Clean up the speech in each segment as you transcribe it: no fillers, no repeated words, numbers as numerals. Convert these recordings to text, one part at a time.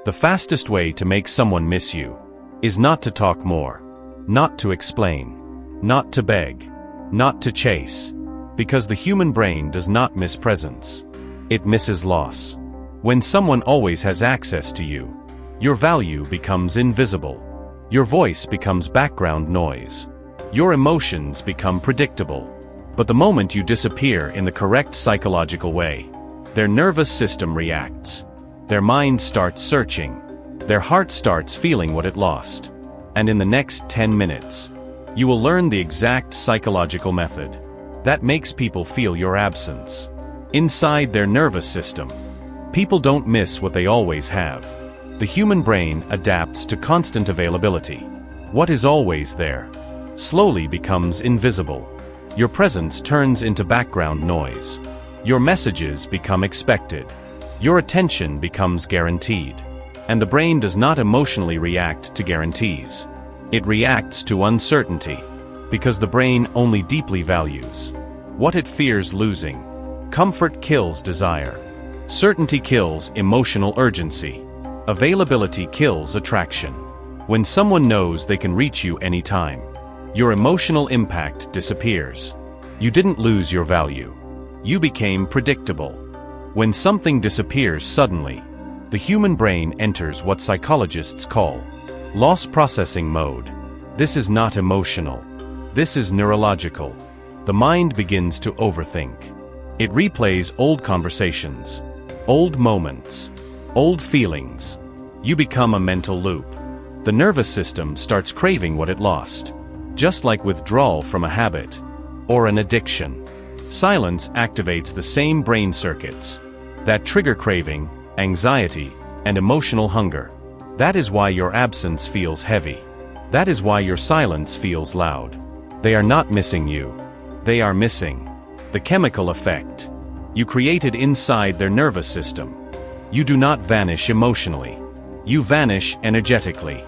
The fastest way to make someone miss you is not to talk more, not to explain, not to beg, not to chase, because the human brain does not miss presence. It misses loss. When someone always has access to you, your value becomes invisible. Your voice becomes background noise. Your emotions become predictable. But the moment you disappear in the correct psychological way, their nervous system reacts. Their mind starts searching. Their heart starts feeling what it lost. And in the next 10 minutes, you will learn the exact psychological method that makes people feel your absence. Inside their nervous system, people don't miss what they always have. The human brain adapts to constant availability. What is always there slowly becomes invisible. Your presence turns into background noise. Your messages become expected. Your attention becomes guaranteed. And the brain does not emotionally react to guarantees. It reacts to uncertainty, because the brain only deeply values what it fears losing. Comfort kills desire. Certainty kills emotional urgency. Availability kills attraction. When someone knows they can reach you anytime, your emotional impact disappears. You didn't lose your value. You became predictable. When something disappears suddenly, the human brain enters what psychologists call loss processing mode. This is not emotional. This is neurological. The mind begins to overthink. It replays old conversations, old moments, old feelings. You become a mental loop. The nervous system starts craving what it lost. Just like withdrawal from a habit or an addiction, silence activates the same brain circuits that trigger craving, anxiety, and emotional hunger. That is why your absence feels heavy. That is why your silence feels loud. They are not missing you. They are missing the chemical effect you created inside their nervous system. You do not vanish emotionally. You vanish energetically.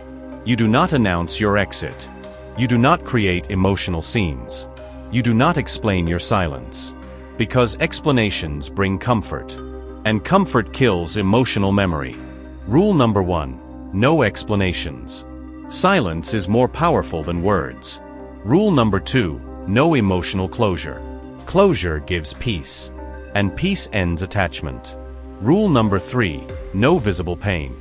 You do not announce your exit. You do not create emotional scenes. You do not explain your silence. Because explanations bring comfort. And comfort kills emotional memory. Rule number 1. No explanations. Silence is more powerful than words. Rule number 2. No emotional closure. Closure gives peace. And peace ends attachment. Rule number 3. No visible pain.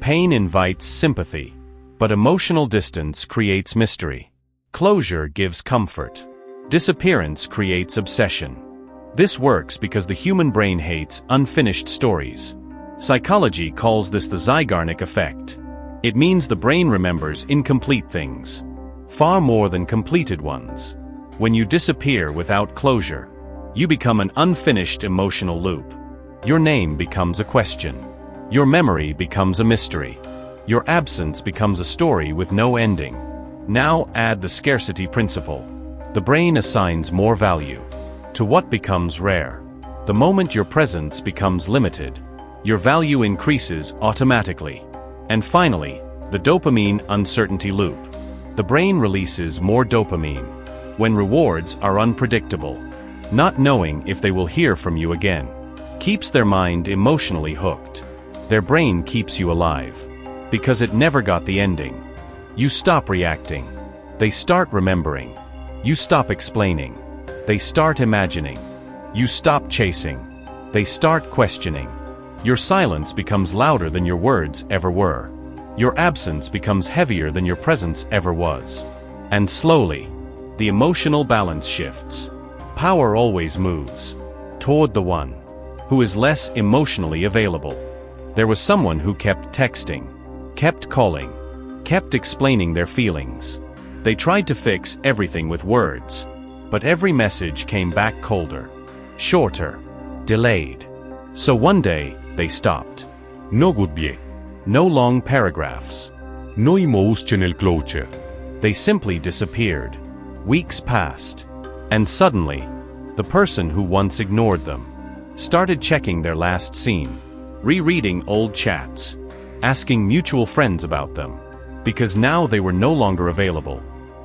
Pain invites sympathy. But emotional distance creates mystery. Closure gives comfort. Disappearance creates obsession. This works because the human brain hates unfinished stories. Psychology calls this the Zeigarnik effect. It means the brain remembers incomplete things far more than completed ones. When you disappear without closure, you become an unfinished emotional loop. Your name becomes a question. Your memory becomes a mystery. Your absence becomes a story with no ending. Now add the scarcity principle. The brain assigns more value to what becomes rare. The moment your presence becomes limited, your value increases automatically. And finally, the dopamine uncertainty loop. The brain releases more dopamine when rewards are unpredictable. Not knowing if they will hear from you again keeps their mind emotionally hooked. Their brain keeps you alive because it never got the ending. You stop reacting. They start remembering. You stop explaining. They start imagining. You stop chasing. They start questioning. Your silence becomes louder than your words ever were. Your absence becomes heavier than your presence ever was. And slowly, the emotional balance shifts. Power always moves toward the one who is less emotionally available. There was someone who kept texting, kept calling, kept explaining their feelings. They tried to fix everything with words, but every message came back colder, shorter, delayed. So one day, they stopped. No goodbye. No long paragraphs. No emotional closure. They simply disappeared. Weeks passed. And suddenly, the person who once ignored them started checking their last scene, rereading old chats, asking mutual friends about them. Because now they were no longer available.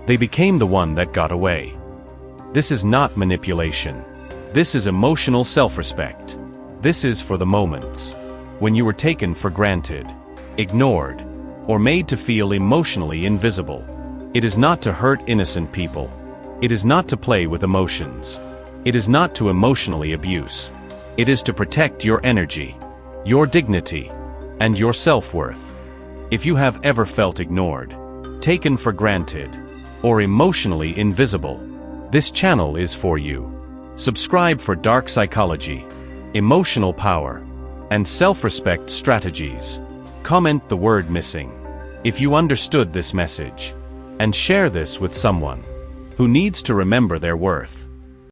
They became the one that got away. This is not manipulation. This is emotional self-respect. This is for the moments when you were taken for granted, ignored, or made to feel emotionally invisible. It is not to hurt innocent people. It is not to play with emotions. It is not to emotionally abuse. It is to protect your energy, your dignity, and your self-worth. If you have ever felt ignored, taken for granted, or emotionally invisible, this channel is for you. Subscribe for dark psychology, emotional power, and self-respect strategies. Comment the word missing if you understood this message, and share this with someone who needs to remember their worth.